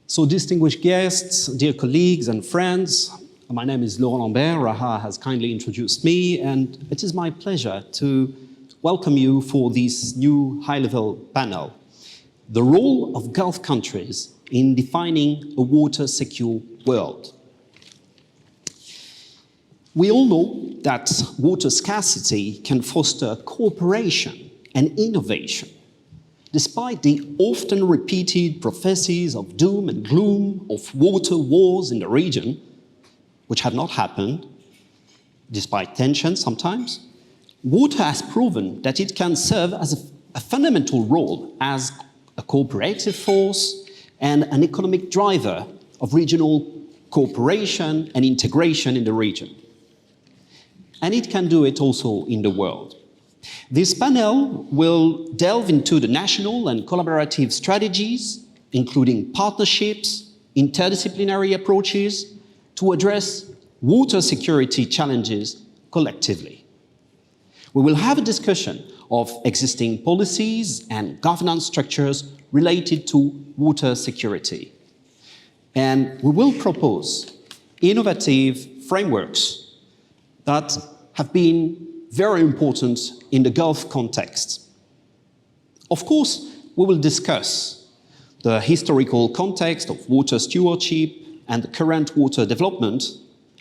So distinguished guests, dear colleagues and friends, my name is Laurent Lambert. Raha has kindly introduced me, and it is my pleasure to welcome you for this new high-level panel, the role of Gulf countries in defining a water-secure world. We all know that water scarcity can foster cooperation and innovation, despite the often repeated prophecies of doom and gloom of water wars in the region, which have not happened, despite tension sometimes. Water has proven that it can serve as a fundamental role as a cooperative force and an economic driver of regional cooperation and integration in the region. And it can do it also in the world. This panel will delve into the national and collaborative strategies, including partnerships, interdisciplinary approaches, to address water security challenges collectively. We will have a discussion of existing policies and governance structures related to water security. And we will propose innovative frameworks that have been very important in the Gulf context. Of course, we will discuss the historical context of water stewardship and the current water development,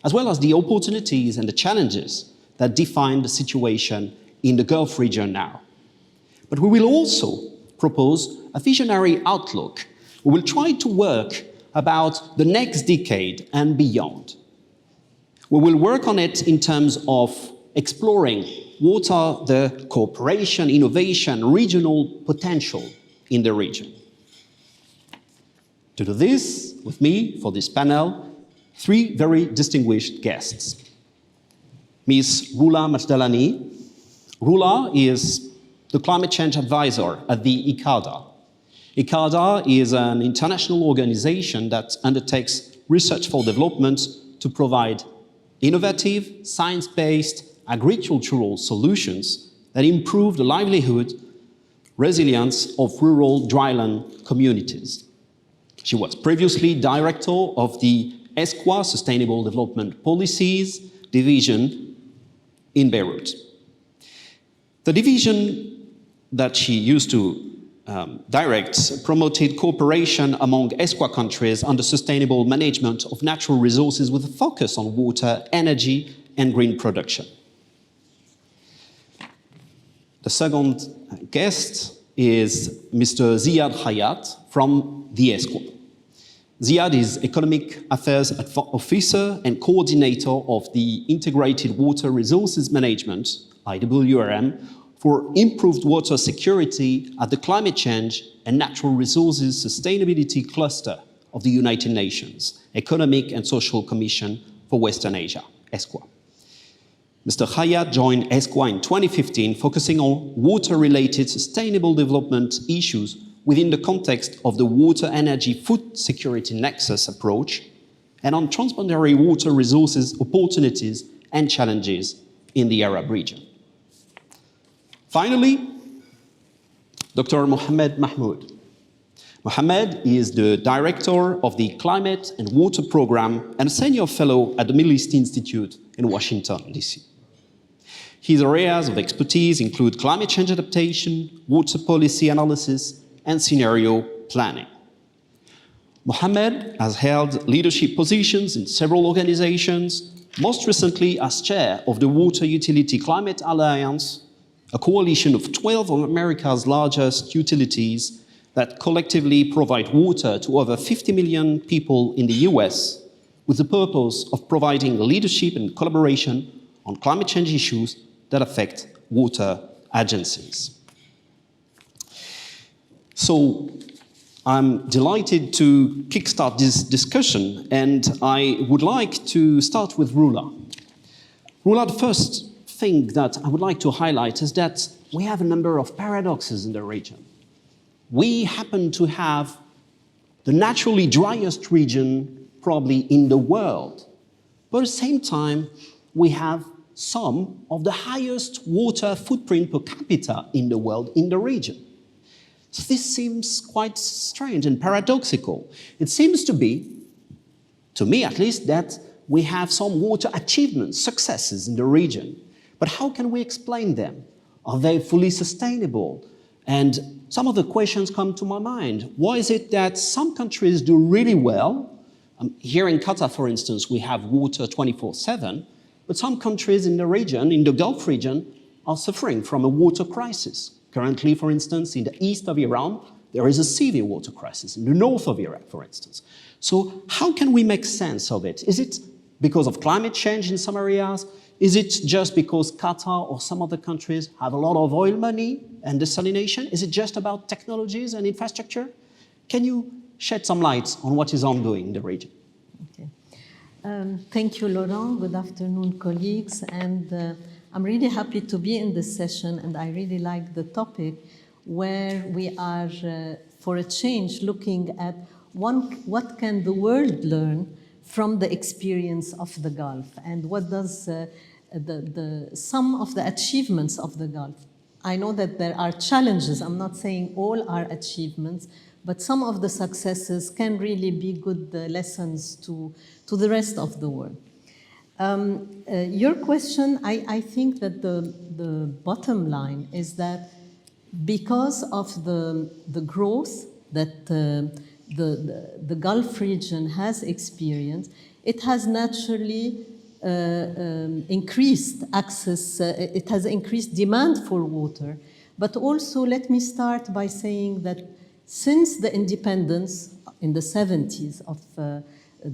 as well as the opportunities and the challenges that define the situation in the Gulf region now. But we will also propose a visionary outlook. We will try to work about the next decade and beyond. We will work on it in terms of exploring what are the cooperation, innovation, regional potential in the region. To do this with me for this panel, three very distinguished guests. Ms. Roula Majdalani. Roula is the climate change advisor at the ICADA. ICADA is an international organization that undertakes research for development to provide innovative, science-based agricultural solutions that improve the livelihood, resilience of rural dryland communities. She was previously director of the ESCWA Sustainable Development Policies Division in Beirut. The division that she used to direct promoted cooperation among ESCWA countries on the sustainable management of natural resources with a focus on water, energy, and green production. The second guest is Mr. Ziad Khayat from the ESCWA. Ziad is Economic Affairs Officer and Coordinator of the Integrated Water Resources Management, IWRM, for improved water security at the Climate Change and Natural Resources Sustainability Cluster of the United Nations Economic and Social Commission for Western Asia, ESCWA. Mr. Khayat joined ESCWA in 2015, focusing on water-related sustainable development issues within the context of the water, energy, food security nexus approach, and on transboundary water resources opportunities and challenges in the Arab region. Finally, Dr. Mahmoud. Mohammed is the director of the Climate and Water Program and a senior fellow at the Middle East Institute in Washington, D.C. His areas of expertise include climate change adaptation, water policy analysis, and scenario planning. Mohammed has held leadership positions in several organizations, most recently as chair of the Water Utility Climate Alliance, a coalition of 12 of America's largest utilities that collectively provide water to over 50 million people in the US, with the purpose of providing leadership and collaboration on climate change issues that affect water agencies. So I'm delighted to kickstart this discussion, and I would like to start with Roula. Roula, the first thing that I would like to highlight is that we have a number of paradoxes in the region. We happen to have the naturally driest region probably in the world, but at the same time, we have some of the highest water footprint per capita in the world in the region. So this seems quite strange and paradoxical. It seems to be, to me at least, that we have some water achievements, successes in the region. But how can we explain them? Are they fully sustainable? And some of the questions come to my mind. Why is it that some countries do really well? Here in Qatar, for instance, we have water 24/7, but some countries in the region, in the Gulf region, are suffering from a water crisis. Currently, for instance, in the east of Iran, there is a severe water crisis, in the north of Iraq, for instance. So how can we make sense of it? Is it because of climate change in some areas? Is it just because Qatar or some other countries have a lot of oil money and desalination? Is it just about technologies and infrastructure? Can you shed some light on what is ongoing in the region? Okay. Thank you, Laurent. Good afternoon, colleagues. And I'm really happy to be in this session, and I really like the topic where we are, for a change, looking at what can the world learn from the experience of the Gulf, and what does some of the achievements of the Gulf. I know that there are challenges. I'm not saying all are achievements, but some of the successes can really be good lessons to the rest of the world. Your question, I think that the bottom line is that because of the growth that the Gulf region has experienced, it has naturally increased access, it has increased demand for water. But also, let me start by saying that since the independence in the 70s of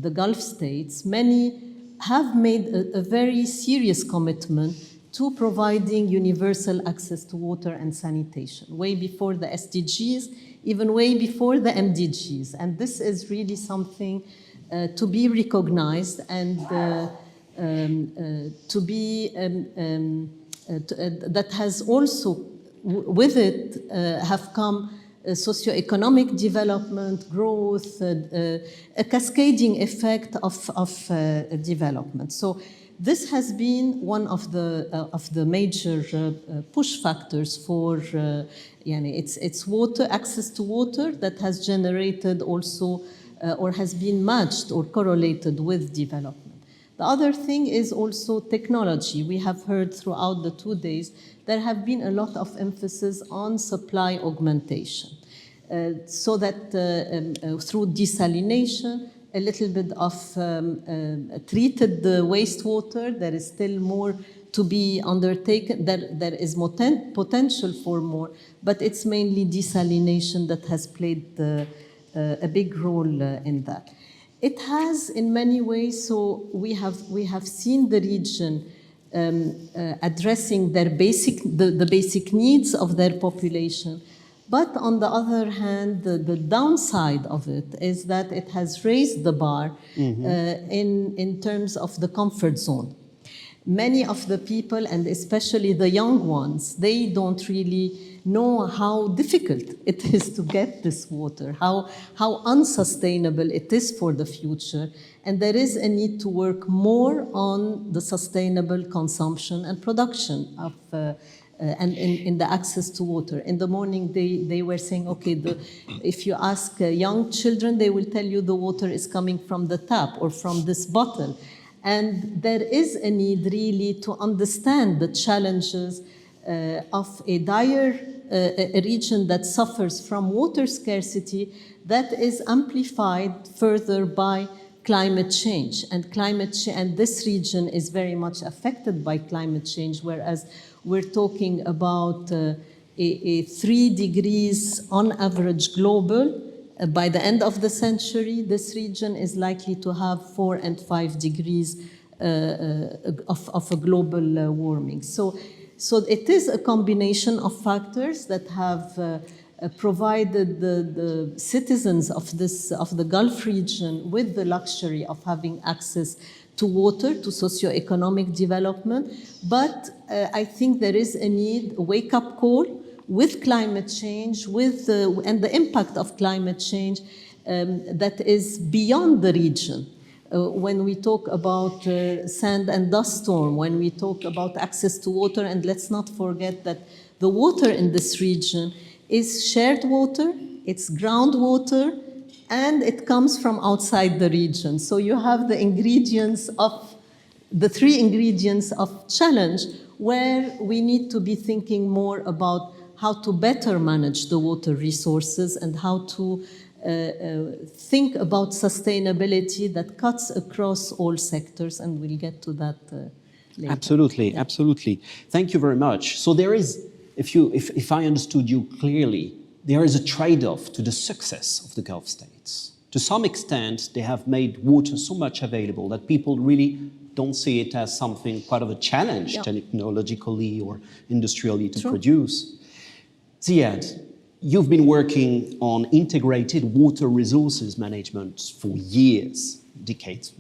the Gulf states, many have made a very serious commitment to providing universal access to water and sanitation, way before the SDGs, even way before the MDGs. And this is really something to be recognized and to be, that has also, with it, have come socioeconomic development, growth, a cascading effect of development. So this has been one of the major push factors for it's water, access to water, that has generated also or has been matched or correlated with development. The other thing is also technology. We have heard throughout the 2 days there have been a lot of emphasis on supply augmentation, so that through desalination, a little bit of treated wastewater, there is still more to be undertaken. There is potential for more, but it's mainly desalination that has played a big role in that. It has, in many ways, so we have seen the region addressing their the basic needs of their population. But on the other hand, the downside of it is that it has raised the bar in terms of the comfort zone. Many of the people, and especially the young ones, they don't really know how difficult it is to get this water, how unsustainable it is for the future. And there is a need to work more on the sustainable consumption and production of and in the access to water. In the morning, they were saying, okay, if you ask young children, they will tell you the water is coming from the tap or from this bottle. And there is a need really to understand the challenges of a a region that suffers from water scarcity that is amplified further by climate change. And this region is very much affected by climate change, whereas we're talking about a 3 degrees on average global. By the end of the century, this region is likely to have 4 and 5 degrees of a global warming. So it is a combination of factors that have provided the citizens of the Gulf region with the luxury of having access to water, to socioeconomic development. But I think there is a need, a wake-up call with climate change, and the impact of climate change that is beyond the region. When we talk about sand and dust storm, when we talk about access to water, and let's not forget that the water in this region is shared water, it's groundwater, and it comes from outside the region. So you have the ingredients of, the three ingredients of challenge, where we need to be thinking more about how to better manage the water resources and how to think about sustainability that cuts across all sectors, and we'll get to that later. Absolutely, absolutely. Thank you very much. So there is, if I understood you clearly, there is a trade-off to the success of the Gulf states. To some extent, they have made water so much available that people really don't see it as something quite of a challenge technologically or industrially to produce. Ziad, you've been working on integrated water resources management for years, decades.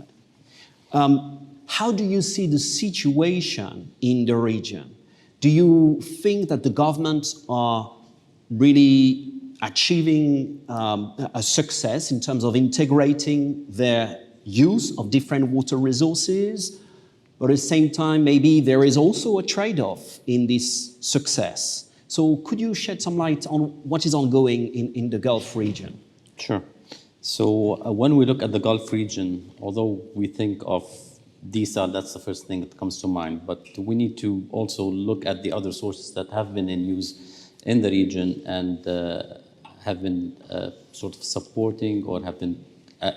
How do you see the situation in the region? Do you think that the governments are really achieving a success in terms of integrating their use of different water resources? But at the same time, maybe there is also a trade-off in this success. So could you shed some light on what is ongoing in the Gulf region? Sure. So when we look at the Gulf region, although we think of desal, that's the first thing that comes to mind, but we need to also look at the other sources that have been in use in the region and have been sort of supporting or have been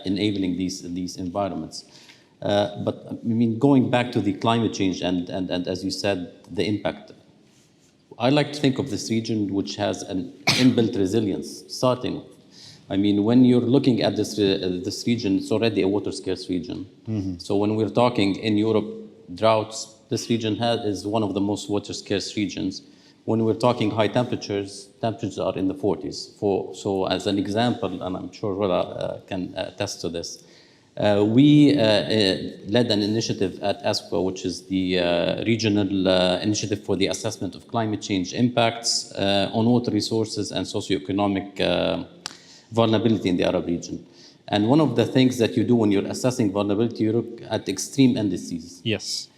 enabling these environments. But I mean, going back to the climate change and as you said, the impact, I like to think of this region which has an inbuilt resilience starting. I mean, when you're looking at this region, it's already a water scarce region. Mm-hmm. So when we're talking in Europe, droughts, this region is one of the most water scarce regions. When we're talking high temperatures are in the 40s. So as an example, and I'm sure Roula can attest to this, we led an initiative at ESCWA, which is the regional initiative for the assessment of climate change impacts on water resources and socioeconomic vulnerability in the Arab region. And one of the things that you do when you're assessing vulnerability, you look at extreme indices. Yes.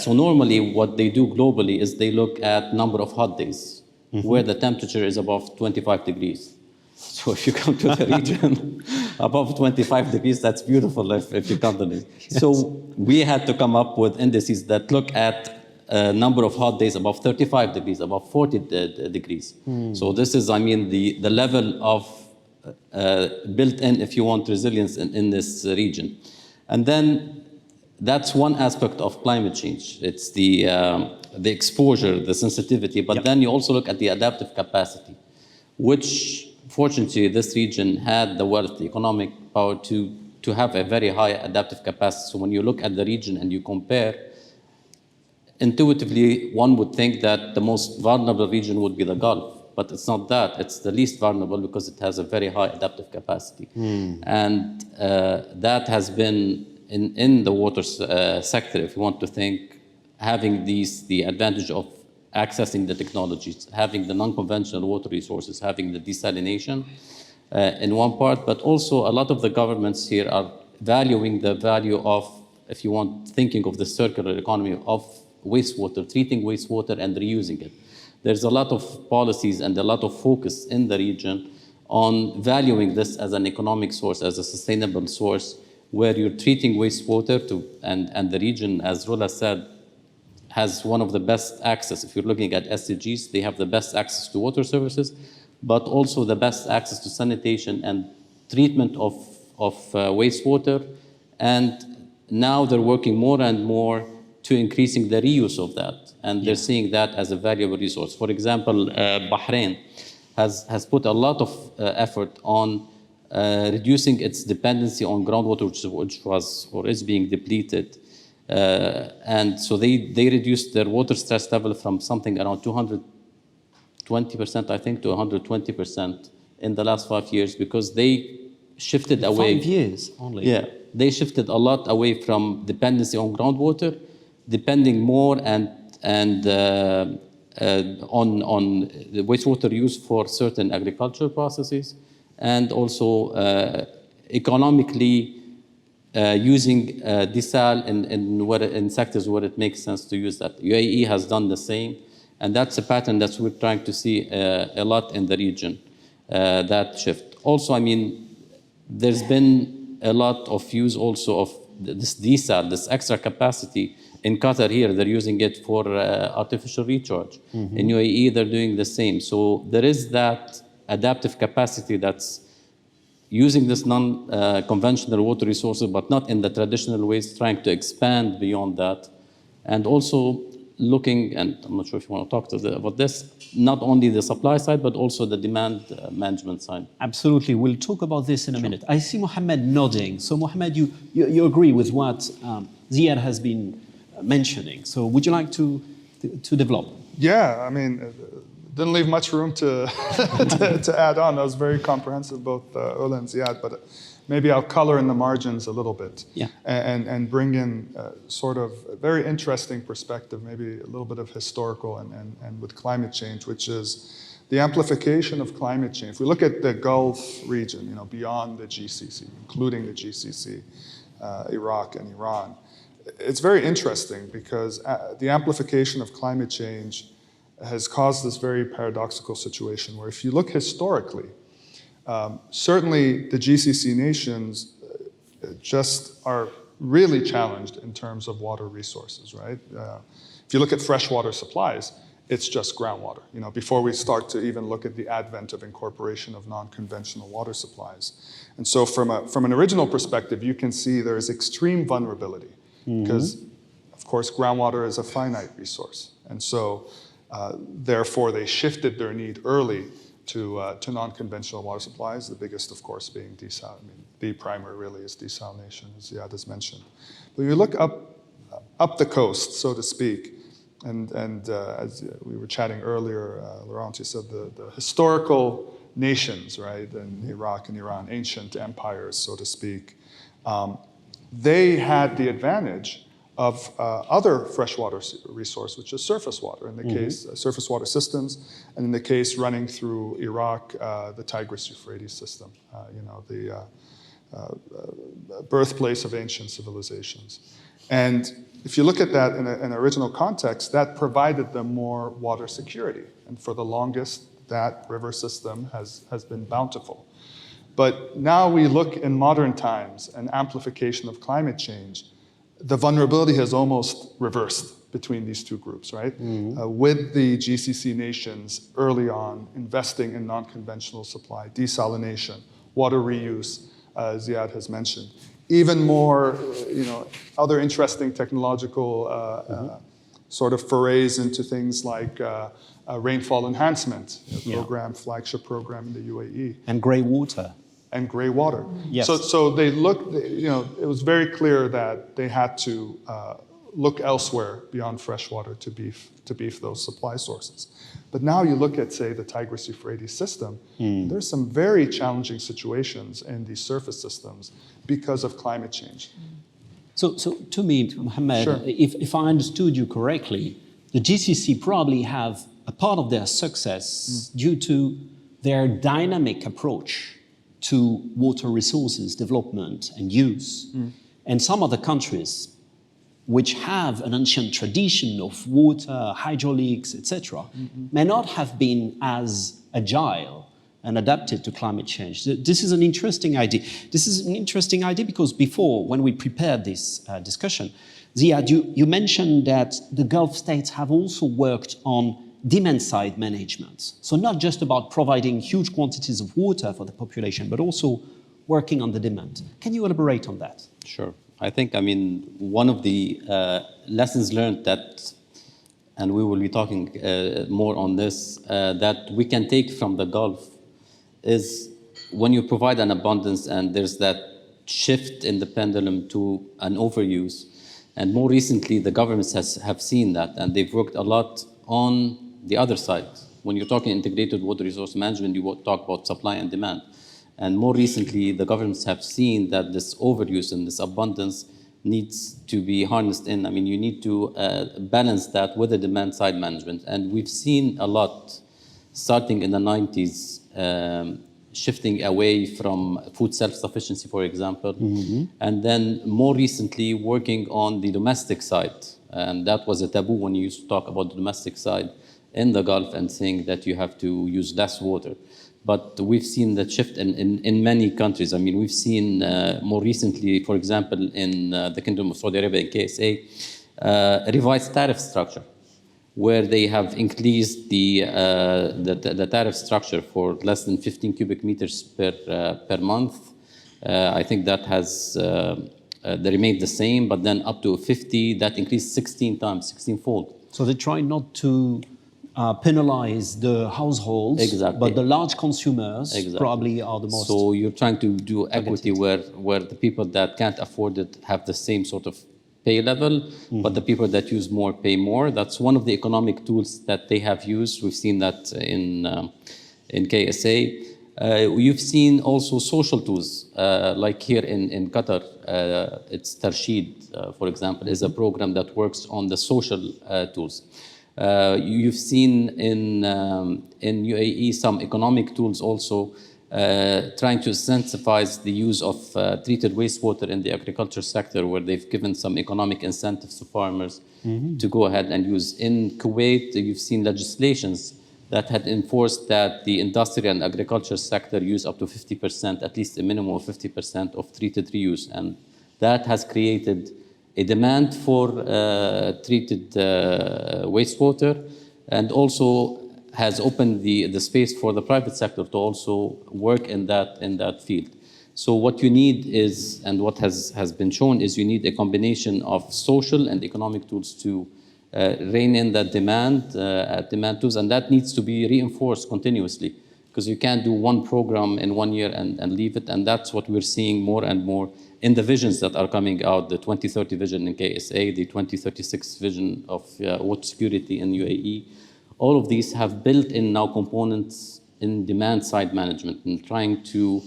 So normally what they do globally is they look at number of hot days, where the temperature is above 25 degrees. So if you come to the region above 25 degrees, that's beautiful if you come to it. Yes. So we had to come up with indices that look at number of hot days above 35 degrees, above 40 degrees. So this is, I mean, the level of built in, if you want, resilience in this region. And then that's one aspect of climate change. It's the exposure, the sensitivity, but then you also look at the adaptive capacity, which fortunately this region had the wealth, the economic power to have a very high adaptive capacity. So when you look at the region and you compare, intuitively one would think that the most vulnerable region would be the Gulf. But it's not that. It's the least vulnerable because it has a very high adaptive capacity. And that has been in the water sector, if you want to think, having the advantage of accessing the technologies, having the non-conventional water resources, having the desalination in one part, but also a lot of the governments here are valuing the value of, if you want, thinking of the circular economy of wastewater, treating wastewater and reusing it. There's a lot of policies and a lot of focus in the region on valuing this as an economic source, as a sustainable source, where you're treating wastewater and the region, as Roula said, has one of the best access. If you're looking at SDGs, they have the best access to water services, but also the best access to sanitation and treatment of wastewater. And now they're working more and more to increasing the reuse of that. And they're seeing that as a valuable resource. For example, Bahrain has put a lot of effort on reducing its dependency on groundwater, which was or is being depleted. And so they reduced their water stress level from something around 220%, I think, to 120% in the last 5 years, because they shifted away. 5 years only. Yeah, they shifted a lot away from dependency on groundwater, depending more on the wastewater use for certain agricultural processes, and also economically using desal in sectors where it makes sense to use that. UAE has done the same, And that's a pattern that we're trying to see a lot in the region, that shift. Also, I mean, there's been a lot of use also of this desal, this extra capacity. In Qatar here, they're using it for artificial recharge. In UAE, they're doing the same. So there is that adaptive capacity that's using this non-conventional water resources, but not in the traditional ways, trying to expand beyond that. And also looking, and I'm not sure if you want to talk about this, not only the supply side, but also the demand management side. Absolutely. We'll talk about this in a minute. I see Mohammed nodding. So Mohammed, you agree with what Ziad has been mentioning. So would you like to develop? Yeah, I mean, didn't leave much room to to add on. That was very comprehensive, both Roula and Ziad, but maybe I'll color in the margins a little bit, and bring in sort of a very interesting perspective, maybe a little bit of historical and with climate change, which is the amplification of climate change. If we look at the Gulf region, you know, beyond the GCC, including the GCC, Iraq and Iran, it's very interesting because the amplification of climate change has caused this very paradoxical situation where if you look historically, certainly the GCC nations just are really challenged in terms of water resources, right? If you look at freshwater supplies, it's just groundwater, you know, before we start to even look at the advent of incorporation of non-conventional water supplies. And so from an original perspective, you can see there is extreme vulnerability because, of course, groundwater is a finite resource. And so, therefore, they shifted their need early to non-conventional water supplies, the biggest, of course, being desal. I mean, the primary really is desalination, as Ziad has mentioned. But you look up the coast, so to speak, and as we were chatting earlier, Laurent, you said the historical nations, right, in Iraq and Iran, ancient empires, so to speak, they had the advantage of other freshwater resource, which is surface water, in the case, surface water systems, and in the case running through Iraq, the Tigris-Euphrates system, you know, the birthplace of ancient civilizations. And if you look at that in an original context, that provided them more water security. And for the longest, that river system has been bountiful. But now we look in modern times, an amplification of climate change, the vulnerability has almost reversed between these two groups, right? With the GCC nations early on investing in non-conventional supply, desalination, water reuse, Ziad has mentioned. Even more, you know, other interesting technological sort of forays into things like rainfall enhancement program, flagship program in the UAE. And grey water. And gray water. Yes. So they looked, you know, it was very clear that they had to look elsewhere beyond freshwater to beef those supply sources. But now you look at, say, the Tigris-Euphrates system, there's some very challenging situations in these surface systems because of climate change. So to me, Mohammed, Sure. if I understood you correctly, the GCC probably have a part of their success due to their dynamic approach to water resources development and use. And some other countries which have an ancient tradition of water, hydraulics, etc., may not have been as agile and adapted to climate change. This is an interesting idea. This is an interesting idea because before, when we prepared this discussion, Ziad, you mentioned that the Gulf states have also worked on demand-side management. So not just about providing huge quantities of water for the population, but also working on the demand. Can you elaborate on that? Sure. I think, I mean, one of the lessons learned that, and we will be talking more on this, that we can take from the Gulf is when you provide an abundance and there's that shift in the pendulum to an overuse. And more recently, the governments have seen that, and they've worked a lot on the other side. When you're talking integrated water resource management, you talk about supply and demand. And more recently, the governments have seen that this overuse and this abundance needs to be harnessed in. I mean, you need to balance that with the demand side management. And we've seen a lot, starting in the 90s, shifting away from food self-sufficiency, for example. And then more recently, working on the domestic side. And that was a taboo when you used to talk about the domestic side in the Gulf and saying that you have to use less water. But we've seen that shift in many countries. I mean, we've seen more recently, for example, in the Kingdom of Saudi Arabia, in KSA, a revised tariff structure, where they have increased the tariff structure for less than 15 cubic meters per month. I think that has they remained the same, but then up to 50, that increased 16-fold. So they try not to penalize the households, exactly. but the large consumers exactly. probably are the most. So you're trying to do equity where the people that can't afford it have the same sort of pay level, but the people that use more pay more. That's one of the economic tools that they have used. We've seen that in KSA. You've seen also social tools, like here in Qatar, it's Tarshid, for example, is a program that works on the social tools. You've seen in UAE some economic tools also, trying to incentivize the use of treated wastewater in the agriculture sector, where they've given some economic incentives to farmers to go ahead and use. In Kuwait, you've seen legislations that had enforced that the industry and agriculture sector use up to 50%, at least a minimum of 50% of treated reuse. And that has created a demand for treated wastewater, and also has opened the space for the private sector to also work in that field. So what you need is, and what has been shown is, you need a combination of social and economic tools to rein in that demand tools, and that needs to be reinforced continuously, because you can't do one program in 1 year and leave it. And that's what we're seeing more and more in the visions that are coming out, the 2030 vision in KSA, the 2036 vision of water security in UAE. All of these have built in now components in demand side management, and trying to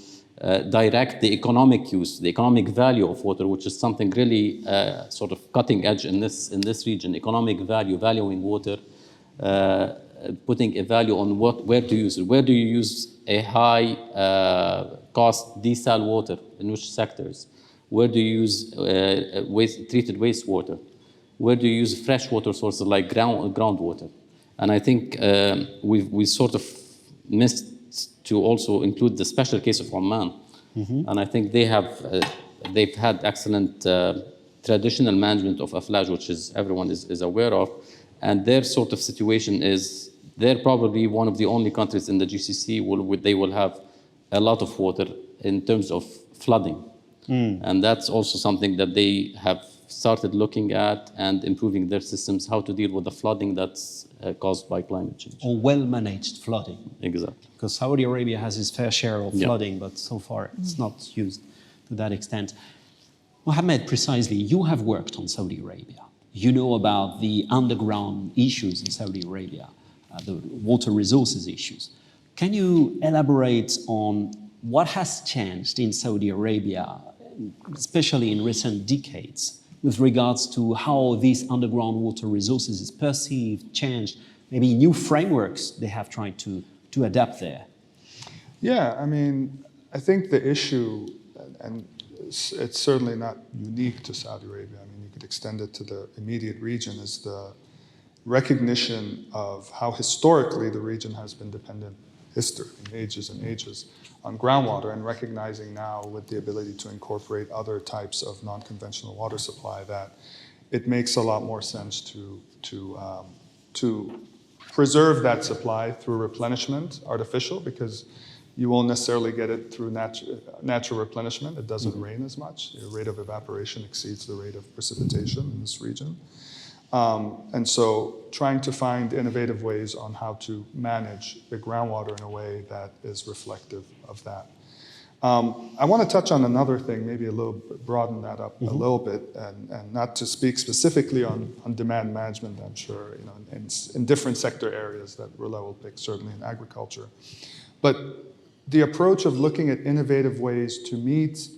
direct the economic use, the economic value of water, which is something really sort of cutting edge in this region. Economic value, valuing water, putting a value on where to use it. Where do you use a high cost desal water, in which sectors? Where do you use treated wastewater? Where do you use freshwater sources like groundwater? And I think we sort of missed to also include the special case of Oman. And I think they've had excellent traditional management of aflaj, which everyone is aware of. And their sort of situation is, they're probably one of the only countries in the GCC where they will have a lot of water in terms of flooding. And that's also something that they have started looking at and improving their systems, how to deal with the flooding that's caused by climate change. Or well-managed flooding. Exactly. Because Saudi Arabia has its fair share of flooding, but so far it's not used to that extent. Mohammed, precisely, you have worked on Saudi Arabia. You know about the underground issues in Saudi Arabia, the water resources issues. Can you elaborate on what has changed in Saudi Arabia, especially in recent decades, with regards to how these underground water resources is perceived, changed, maybe new frameworks they have tried to adapt there? Yeah, I mean, I think the issue, and it's certainly not unique to Saudi Arabia, I mean, you could extend it to the immediate region, is the recognition of how historically the region has been dependent, ages and ages, on groundwater, and recognizing now with the ability to incorporate other types of non-conventional water supply that it makes a lot more sense to preserve that supply through replenishment, artificial, because you won't necessarily get it through natural replenishment. It doesn't rain as much. The rate of evaporation exceeds the rate of precipitation in this region. And so trying to find innovative ways on how to manage the groundwater in a way that is reflective of that. I want to touch on another thing, maybe a little bit, broaden that up a little bit, and not to speak specifically on demand management, I'm sure, in different sector areas that Roula will pick, certainly in agriculture. But the approach of looking at innovative ways to meet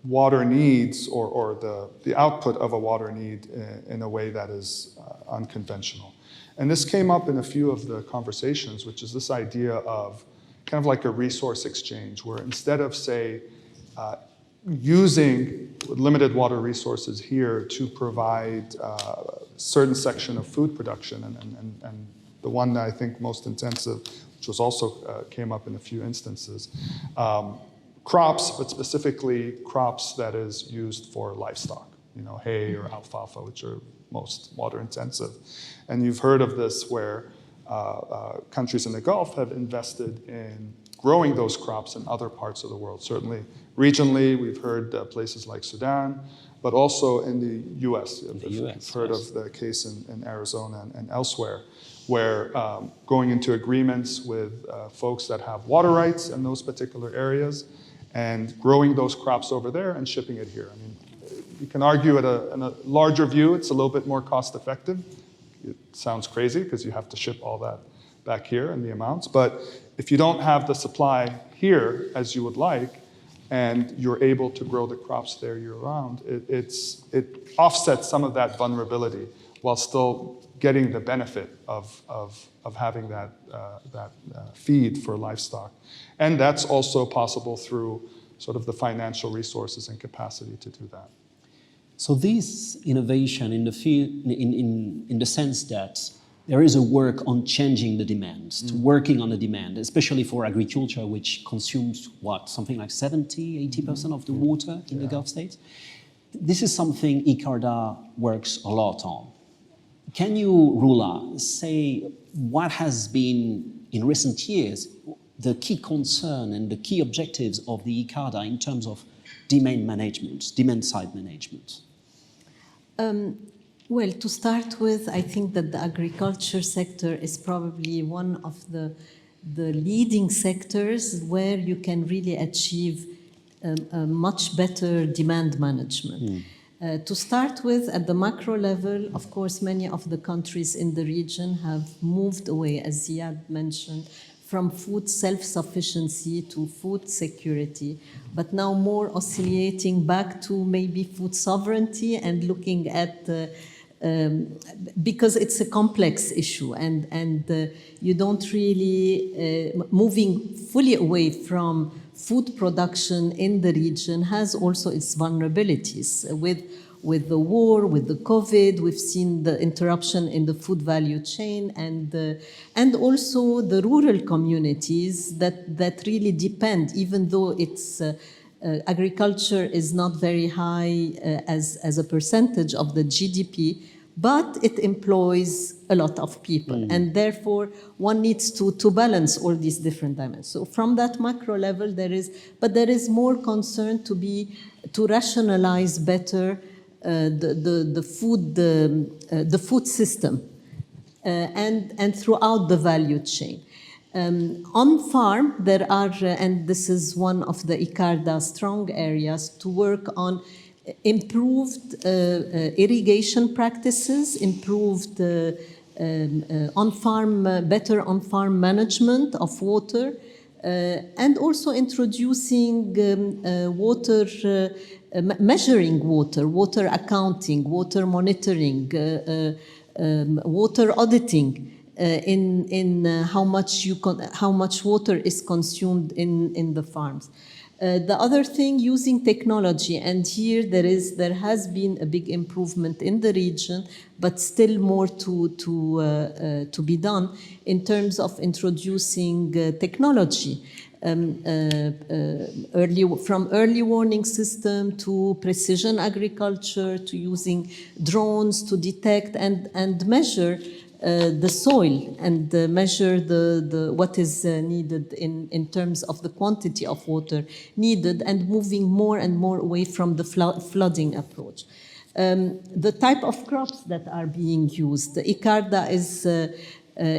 water needs, or the output of a water need in a way that is unconventional. And this came up in a few of the conversations, which is this idea of kind of like a resource exchange, where instead of, say, using limited water resources here to provide a certain section of food production, and the one that I think most intensive, which was also came up in a few instances, crops, but specifically crops that is used for livestock, hay or alfalfa, which are most water intensive. And you've heard of this where countries in the Gulf have invested in growing those crops in other parts of the world. Certainly regionally, we've heard places like Sudan, but also in the US. You've heard of the case in Arizona and elsewhere, where going into agreements with folks that have water rights in those particular areas and growing those crops over there and shipping it here. I mean, you can argue in a larger view, it's a little bit more cost effective. It sounds crazy because you have to ship all that back here in the amounts. But if you don't have the supply here as you would like, and you're able to grow the crops there year-round, it offsets some of that vulnerability while still getting the benefit of having that feed for livestock. And that's also possible through sort of the financial resources and capacity to do that. So this innovation in the field, in the sense that there is a work on changing the demand, working on the demand, especially for agriculture, which consumes, something like 70–80% of the water in the Gulf states. This is something ICARDA works a lot on. Can you, Roula, say what has been, in recent years, the key concern and the key objectives of the ICARDA in terms of demand management, demand-side management? Well, to start with, I think that the agriculture sector is probably one of the leading sectors where you can really achieve a much better demand management. To start with, at the macro level, of course, many of the countries in the region have moved away, as Ziad mentioned, from food self-sufficiency to food security, but now more oscillating back to maybe food sovereignty and looking at because it's a complex issue, and you don't really moving fully away from food production in the region has also its vulnerabilities. With the war, with the COVID, we've seen the interruption in the food value chain, and also the rural communities that really depend, even though it's agriculture is not very high as a percentage of the GDP, but it employs a lot of people, and therefore one needs to balance all these different dimensions. So from that macro level, there is more concern to rationalize better the food system and throughout the value chain. On farm, there are, and this is one of the ICARDA strong areas, to work on improved irrigation practices, improved on-farm, better on-farm management of water, and also introducing water, measuring water accounting, water monitoring, water auditing, in how much water is consumed in the farms. The other thing, using technology, and here there has been a big improvement in the region, but still more to be done in terms of introducing technology. From early warning system to precision agriculture, to using drones to detect and measure the soil and measure what is needed in terms of the quantity of water needed, and moving more and more away from the flooding approach. The type of crops that are being used, the ICARDA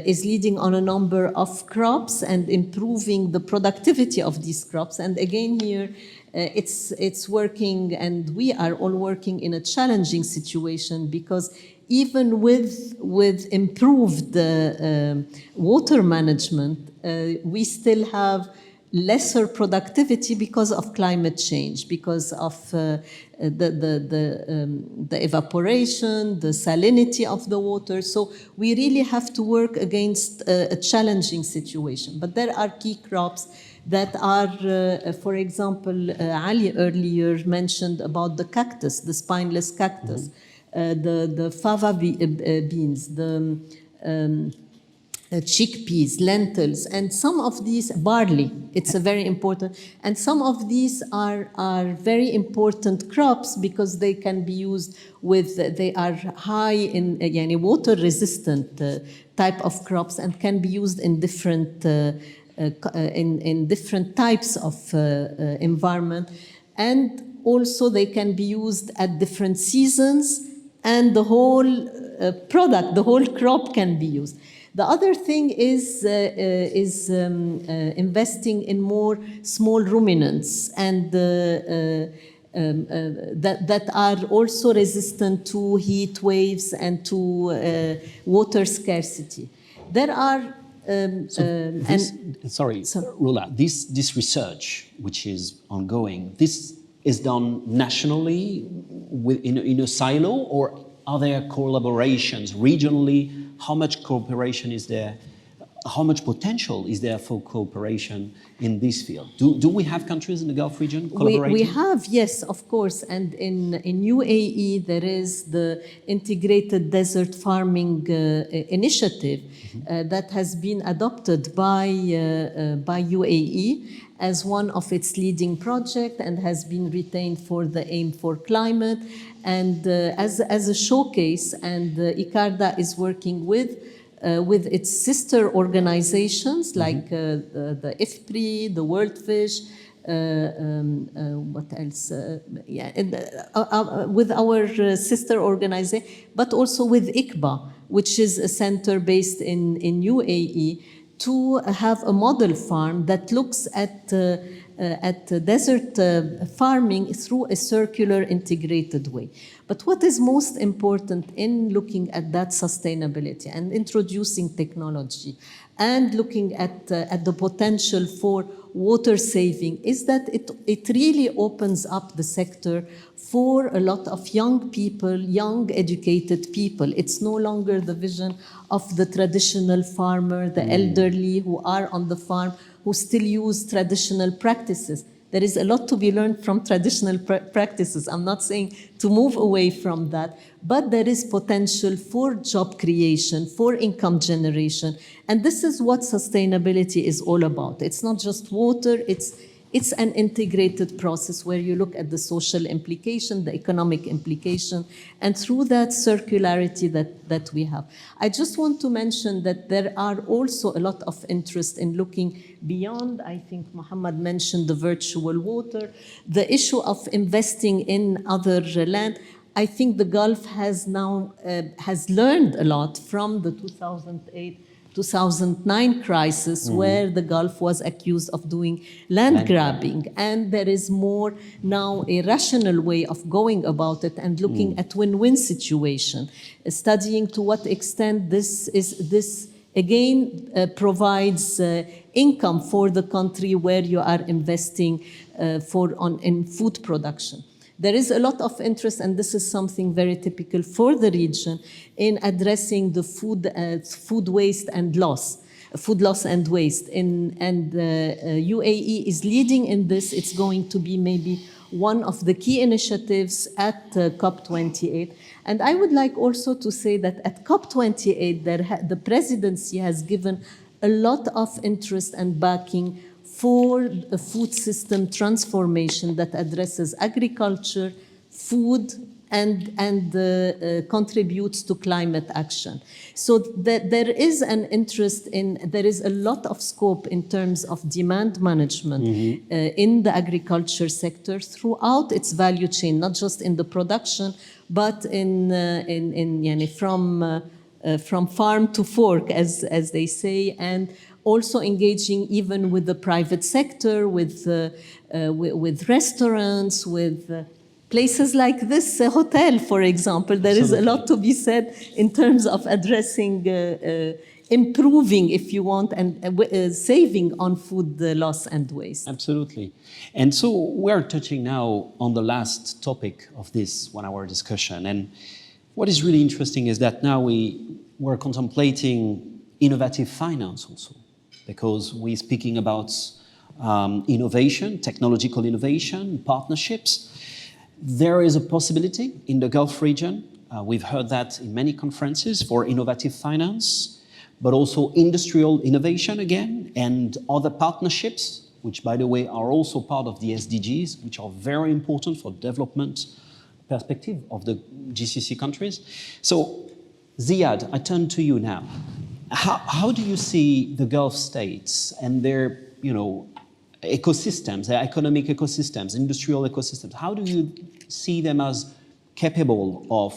is leading on a number of crops and improving the productivity of these crops. And again here, it's working, and we are all working in a challenging situation, because even with improved water management, we still have lesser productivity because of climate change, because of the evaporation, the salinity of the water. So we really have to work against a challenging situation. But there are key crops that are, for example, Ali earlier mentioned about the cactus, the spineless cactus, the fava beans, the chickpeas, lentils, and some of these, barley, it's a very important, and some of these are very important crops because they can be used with, they are high in water resistant type of crops and can be used in different in different types of environment, and also they can be used at different seasons, and the whole product, the whole crop can be used. The other thing is investing in more small ruminants and that are also resistant to heat waves and to water scarcity. There are Roula, this research which is ongoing, this is done nationally in a silo, or are there collaborations regionally? How much cooperation is there? How much potential is there for cooperation in this field? Do we have countries in the Gulf region collaborating? We have, yes, of course. And in UAE, there is the Integrated Desert Farming Initiative that has been adopted by UAE as one of its leading projects and has been retained for the aim for climate and as a showcase. And ICARDA is working with its sister organizations like the IFPRI, the World Fish, what else? With our sister organization, but also with ICBA, which is a center based in UAE, to have a model farm that looks at desert farming through a circular integrated way. But what is most important in looking at that sustainability and introducing technology and looking at the potential for water saving is that it really opens up the sector for a lot of young people, young educated people. It's no longer the vision of the traditional farmer, the elderly who are on the farm, who still use traditional practices. There is a lot to be learned from traditional practices. I'm not saying to move away from that, but there is potential for job creation, for income generation. And this is what sustainability is all about. It's not just water, it's an integrated process where you look at the social implication, the economic implication, and through that circularity that we have. I just want to mention that there are also a lot of interest in looking beyond. I think Mohammed mentioned the virtual water, the issue of investing in other land. I think the Gulf has now has learned a lot from the 2008-2009 crisis, where the Gulf was accused of doing land grabbing. And there is more now a rational way of going about it and looking at win-win situation, studying to what extent this again provides income for the country where you are investing in food production. There is a lot of interest, and this is something very typical for the region, in addressing the food waste and loss, food loss and waste. UAE is leading in this. It's going to be maybe one of the key initiatives at COP28. And I would like also to say that at COP28, the presidency has given a lot of interest and backing for a food system transformation that addresses agriculture, food, and contributes to climate action. So there is an interest there is a lot of scope in terms of demand management in the agriculture sector throughout its value chain, not just in the production, but from farm to fork, as they say, and also engaging even with the private sector, with restaurants, with places like this hotel, for example. There is a lot to be said in terms of addressing improving, if you want, and saving on food loss and waste. Absolutely. And so we're touching now on the last topic of this 1 hour discussion. And what is really interesting is that now we're contemplating innovative finance also, because we're speaking about innovation, technological innovation, partnerships. There is a possibility in the Gulf region, we've heard that in many conferences, for innovative finance, but also industrial innovation again, and other partnerships, which by the way are also part of the SDGs, which are very important for development perspective of the GCC countries. So Ziad, I turn to you now. How do you see the Gulf states and their, ecosystems, their economic ecosystems, industrial ecosystems? How do you see them as capable of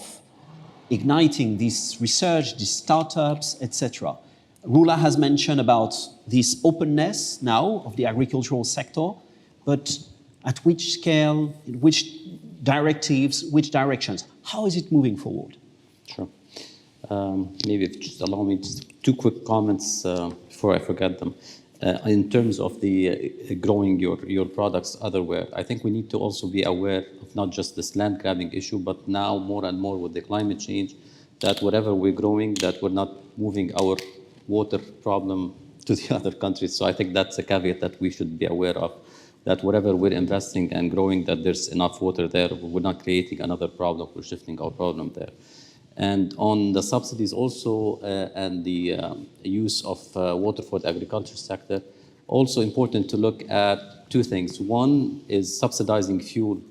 igniting this research, these startups, etc.? Roula has mentioned about this openness now of the agricultural sector, but at which scale, in which directives, which directions? How is it moving forward? Sure. Maybe if you just allow me just 2 quick comments before I forget them. In terms of the growing your products otherwhere, I think we need to also be aware of not just this land grabbing issue, but now more and more with the climate change, that whatever we're growing, that we're not moving our water problem to the other countries. So I think that's a caveat that we should be aware of, that whatever we're investing and growing, that there's enough water there. We're not creating another problem, we're shifting our problem there. And on the subsidies also and the use of water for the agriculture sector, also important to look at 2 things. One is subsidizing fuel,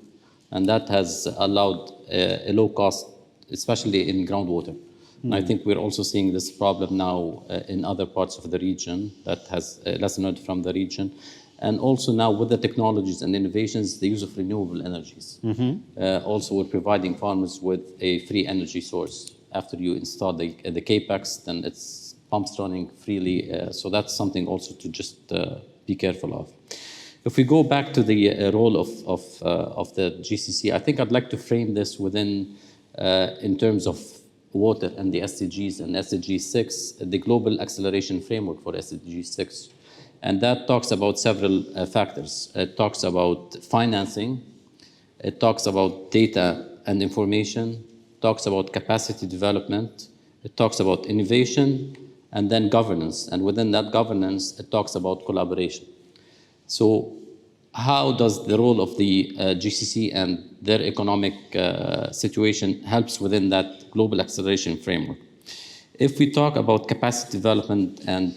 and that has allowed a low cost, especially in groundwater. And I think we're also seeing this problem now in other parts of the region that has lessened from the region. And also now with the technologies and innovations, the use of renewable energies. Also, we're providing farmers with a free energy source. After you install the CAPEX, then it's pumps running freely. So that's something also to just be careful of. If we go back to the role of the GCC, I think I'd like to frame this within, in terms of water and the SDGs and SDG 6, the Global Acceleration Framework for SDG 6. And that talks about several factors. It talks about financing, it talks about data and information, talks about capacity development, it talks about innovation, and then governance. And within that governance, it talks about collaboration. So how does the role of the GCC and their economic situation helps within that global acceleration framework? If we talk about capacity development and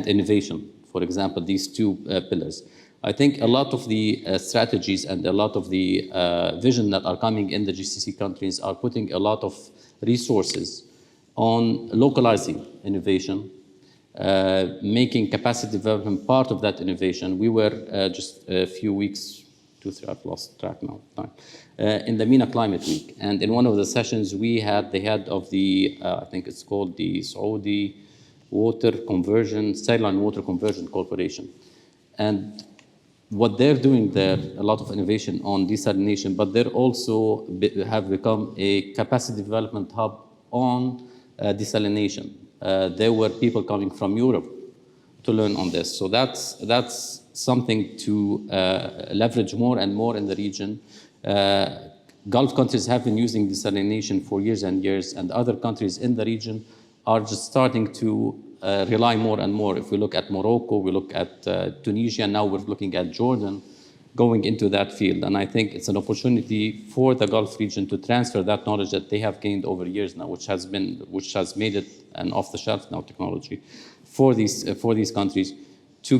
innovation, for example, these 2 pillars, I think a lot of the strategies and a lot of the vision that are coming in the GCC countries are putting a lot of resources on localizing innovation, making capacity development part of that innovation. We were just a few weeks, 2, 3, I've lost track now, in the MENA Climate Week. And in one of the sessions, we had the head of the, I think it's called the Saudi Sideline Water Conversion Corporation. And what they're doing there, a lot of innovation on desalination, but they're also have become a capacity development hub on desalination. There were people coming from Europe to learn on this. So that's something to leverage more and more in the region. Gulf countries have been using desalination for years and years, and other countries in the region are just starting to rely more and more. If we look at Morocco, we look at Tunisia, now we're looking at Jordan going into that field. And I think it's an opportunity for the Gulf region to transfer that knowledge that they have gained over years now, which has made it an off-the-shelf now technology for these countries to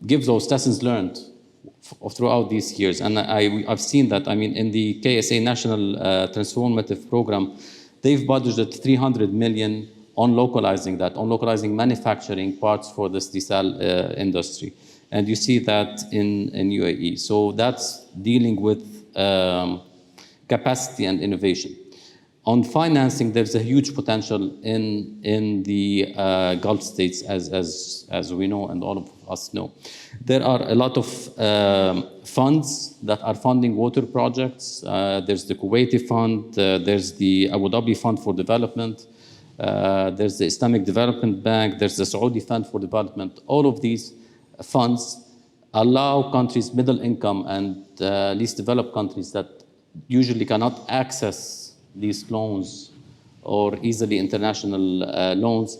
give those lessons learned throughout these years. And I've seen that, in the KSA National Transformative Program, they've budgeted 300 million on localizing manufacturing parts for this desal industry. And you see that in UAE. So that's dealing with capacity and innovation. On financing, there's a huge potential in the Gulf states, as we know and all of us know. There are a lot of funds that are funding water projects. There's the Kuwaiti Fund, there's the Abu Dhabi Fund for Development, there's the Islamic Development Bank, there's the Saudi Fund for Development. All of these funds allow countries, middle income and least developed countries that usually cannot access these loans or easily international loans,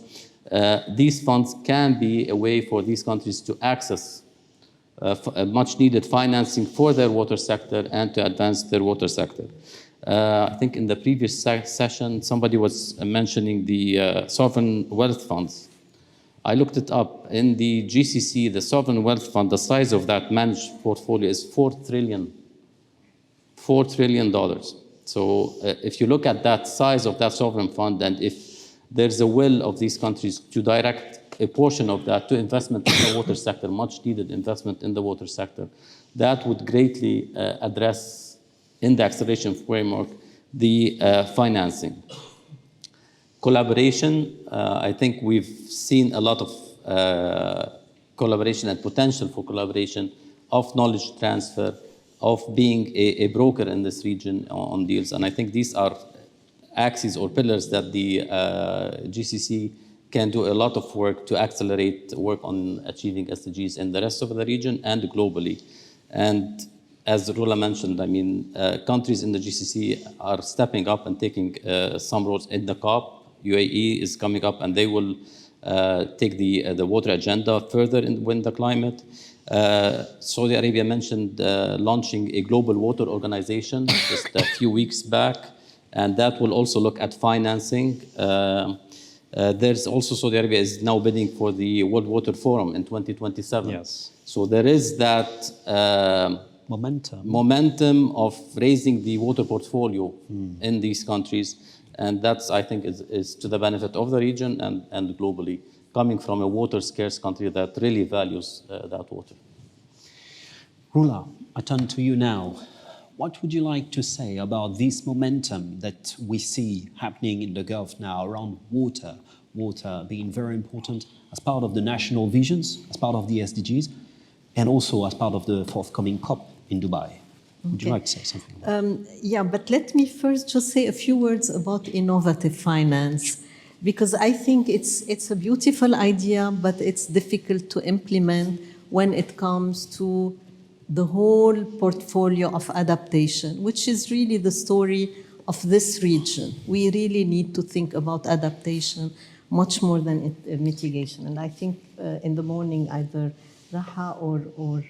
these funds can be a way for these countries to access much needed financing for their water sector and to advance their water sector. I think in the previous session, somebody was mentioning the sovereign wealth funds. I looked it up. In the GCC, the sovereign wealth fund, the size of that managed portfolio is $4 trillion. So if you look at that size of that sovereign fund, and if there's a will of these countries to direct a portion of that to investment in the water sector, much needed investment in the water sector, that would greatly address, in the acceleration framework, the financing. Collaboration, I think we've seen a lot of collaboration and potential for collaboration of knowledge transfer, of being a broker in this region on deals. And I think these are axes or pillars that the GCC can do a lot of work to accelerate work on achieving SDGs in the rest of the region and globally. And as Roula mentioned, I mean, countries in the GCC are stepping up and taking some roles in the COP. UAE is coming up and they will take the water agenda further in the climate. Saudi Arabia mentioned launching a global water organization just a few weeks back, and that will also look at financing. There's also Saudi Arabia is now bidding for the World Water Forum in 2027. Yes. So there is that momentum of raising the water portfolio in these countries, and that's, I think, is to the benefit of the region and globally, coming from a water-scarce country that really values that water. Roula, I turn to you now. What would you like to say about this momentum that we see happening in the Gulf now around water? Water being very important as part of the national visions, as part of the SDGs, and also as part of the forthcoming COP in Dubai. Would you like to say something about that? Yeah, but let me first just say a few words about innovative finance, because I think it's a beautiful idea, but it's difficult to implement when it comes to the whole portfolio of adaptation, which is really the story of this region. We really need to think about adaptation much more than mitigation. And I think in the morning either Raha or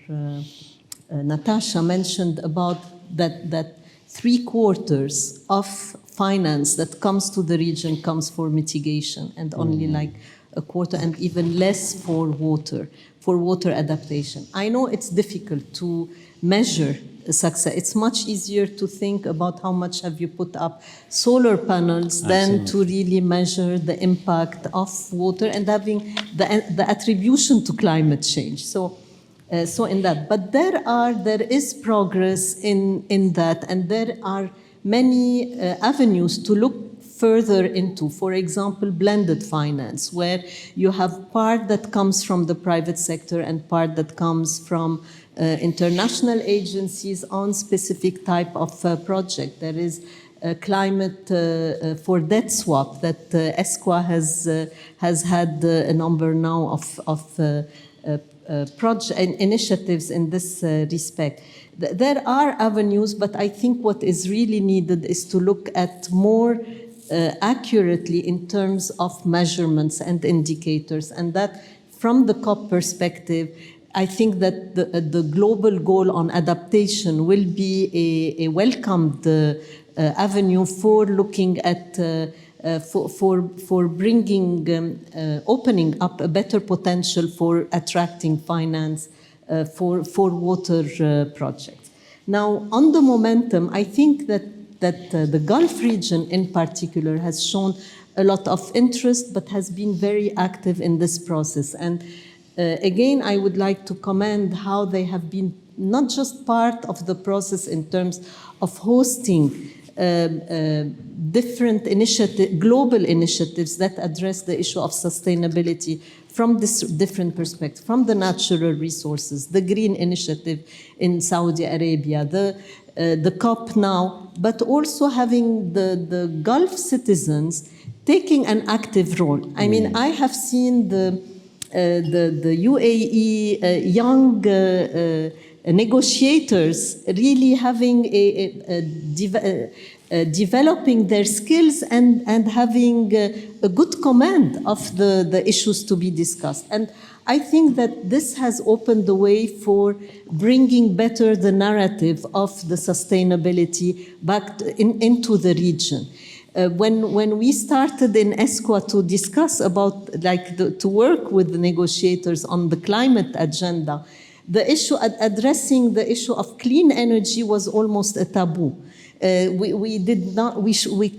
Natasha mentioned about that 3/4 of finance that comes to the region comes for mitigation, and only like a quarter and even less for water adaptation. I know it's difficult to measure success. It's much easier to think about how much have you put up solar panels than to really measure the impact of water and having the attribution to climate change. So in that, but there is progress in that, and there are many avenues to look further into. For example, blended finance, where you have part that comes from the private sector and part that comes from international agencies on specific type of project. There is climate for debt swap that ESCWA has had a number now of initiatives in this respect. There are avenues, but I think what is really needed is to look at more accurately in terms of measurements and indicators, and that from the COP perspective, I think that the global goal on adaptation will be a welcomed avenue for looking at for bringing opening up a better potential for attracting finance for water projects. Now, on the momentum, I think that the Gulf region in particular has shown a lot of interest, but has been very active in this process. And again, I would like to commend how they have been not just part of the process in terms of hosting different global initiatives that address the issue of sustainability from this different perspective, from the natural resources, the Green Initiative in Saudi Arabia, the COP now, but also having the Gulf citizens taking an active role. I mean, I have seen the UAE young negotiators really having developing their skills and having a good command of the issues to be discussed. And I think that this has opened the way for bringing better the narrative of the sustainability back into the region. When we started in ESCWA to discuss about, to work with the negotiators on the climate agenda, the issue, addressing the issue of clean energy was almost a taboo. We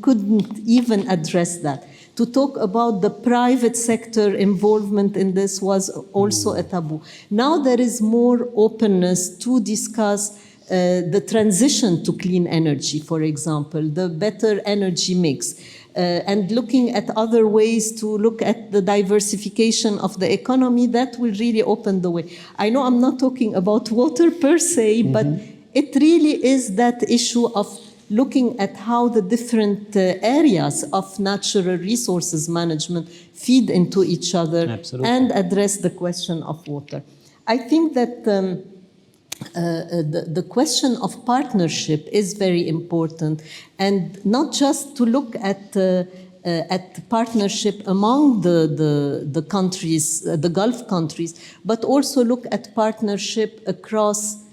couldn't even address that. To talk about the private sector involvement in this was also a taboo. Now there is more openness to discuss the transition to clean energy, for example, the better energy mix, and looking at other ways to look at the diversification of the economy. That will really open the way. I know I'm not talking about water per se, but it really is that issue of looking at how the different areas of natural resources management feed into each other. Absolutely. And address the question of water. I think that the question of partnership is very important, and not just to look at partnership among the countries, the Gulf countries, but also look at partnership across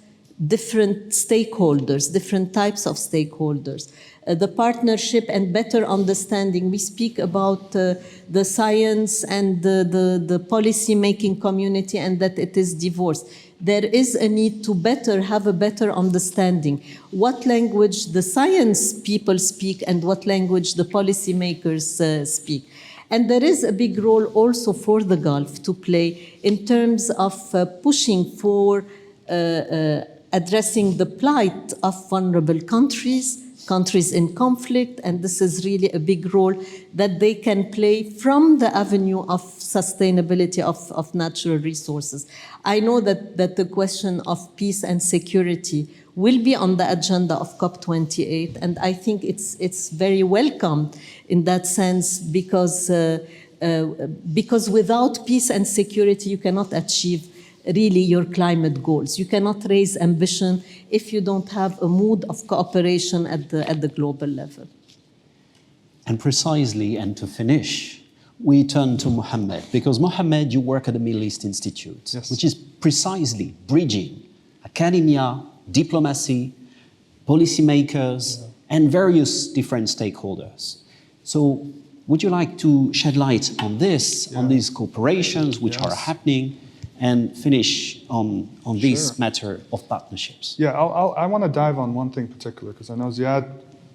different stakeholders, different types of stakeholders. The partnership and better understanding. We speak about the science and the policy-making community, and that it is divorced. There is a need to have a better understanding what language the science people speak and what language the policymakers speak. And there is a big role also for the Gulf to play in terms of pushing for addressing the plight of vulnerable countries in conflict, and this is really a big role that they can play from the avenue of sustainability of natural resources. I know that the question of peace and security will be on the agenda of COP28, and I think it's very welcome in that sense, because without peace and security you cannot achieve really your climate goals. You cannot raise ambition if you don't have a mood of cooperation at the global level. And precisely, and to finish, we turn to Mohammed, because Mohammed, you work at the Middle East Institute, yes, which is precisely bridging academia, diplomacy, policymakers, and various different stakeholders. So would you like to shed light on this, on these cooperations which are happening, and finish on this matter of partnerships? Yeah, I want to dive on one thing in particular, because I know Ziad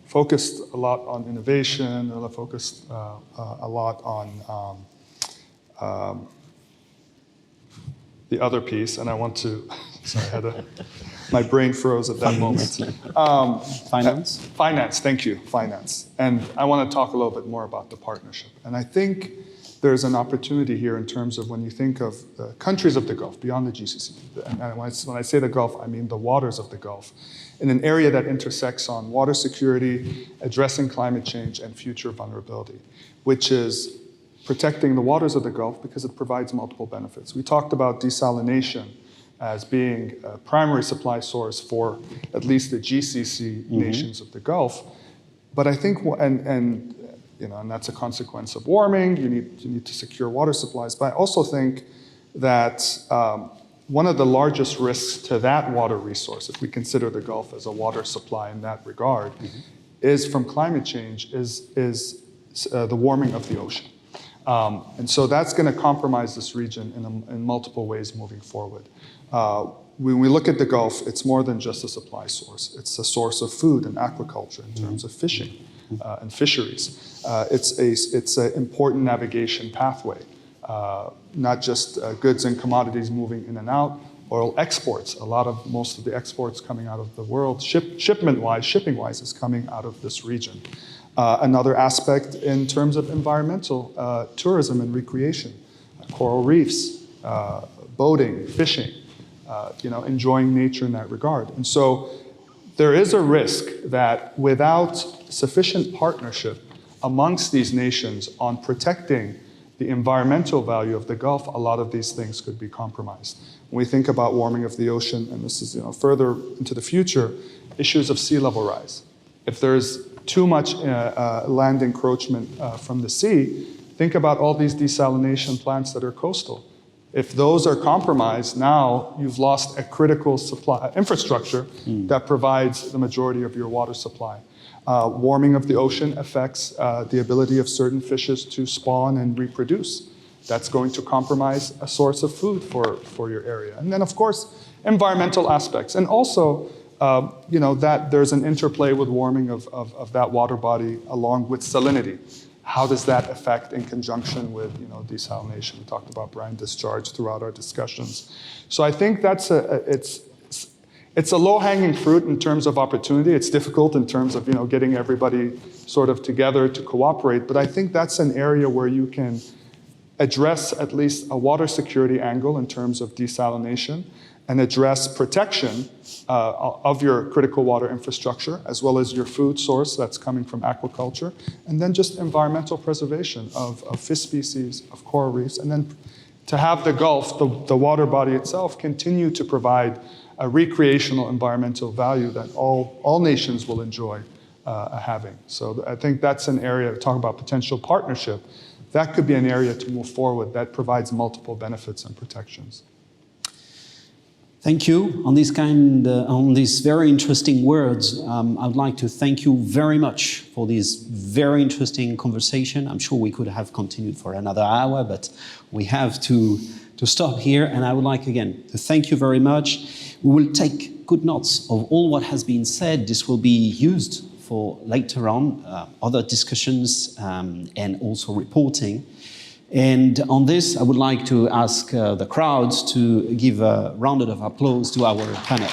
focused a lot on innovation, focused a lot on the other piece, and I want to, sorry, my brain froze at that moment. Finance? Finance, thank you, finance. And I want to talk a little bit more about the partnership. And I think there's an opportunity here in terms of when you think of the countries of the Gulf, beyond the GCC, and when I say the Gulf, I mean the waters of the Gulf, in an area that intersects on water security, addressing climate change, and future vulnerability, which is protecting the waters of the Gulf because it provides multiple benefits. We talked about desalination as being a primary supply source for at least the GCC nations of the Gulf, but I think, and that's a consequence of warming. You need to secure water supplies. But I also think that one of the largest risks to that water resource, if we consider the Gulf as a water supply in that regard, is from climate change, is the warming of the ocean. And so that's going to compromise this region in multiple ways moving forward. When we look at the Gulf, it's more than just a supply source. It's a source of food and aquaculture in terms of fishing and fisheries. It's an important navigation pathway, not just goods and commodities moving in and out. Oil exports, most of the exports coming out of the world, shipping-wise, is coming out of this region. Another aspect in terms of environmental tourism and recreation, coral reefs, boating, fishing, enjoying nature in that regard. And so there is a risk that without sufficient partnership amongst these nations on protecting the environmental value of the Gulf, a lot of these things could be compromised. When we think about warming of the ocean, and this is further into the future, issues of sea level rise. If there's too much land encroachment from the sea, think about all these desalination plants that are coastal. If those are compromised, now you've lost a critical supply infrastructure that provides the majority of your water supply. Warming of the ocean affects the ability of certain fishes to spawn and reproduce. That's going to compromise a source of food for your area. And then, of course, environmental aspects. And also, that there's an interplay with warming of that water body along with salinity. How does that affect in conjunction with desalination? We talked about brine discharge throughout our discussions. So I think that's it's a low-hanging fruit in terms of opportunity. It's difficult in terms of getting everybody sort of together to cooperate. But I think that's an area where you can address at least a water security angle in terms of desalination and address protection of your critical water infrastructure, as well as your food source that's coming from aquaculture, and then just environmental preservation of fish species, of coral reefs, and then to have the Gulf, the water body itself, continue to provide a recreational environmental value that all nations will enjoy having. So I think that's an area, talk about potential partnership, that could be an area to move forward that provides multiple benefits and protections. Thank you. On these very interesting words, I would like to thank you very much for this very interesting conversation. I'm sure we could have continued for another hour, but we have to stop here. And I would like, again, to thank you very much. We will take good notes of all what has been said. This will be used for later on, other discussions and also reporting. And on this, I would like to ask the crowd to give a round of applause to our panel.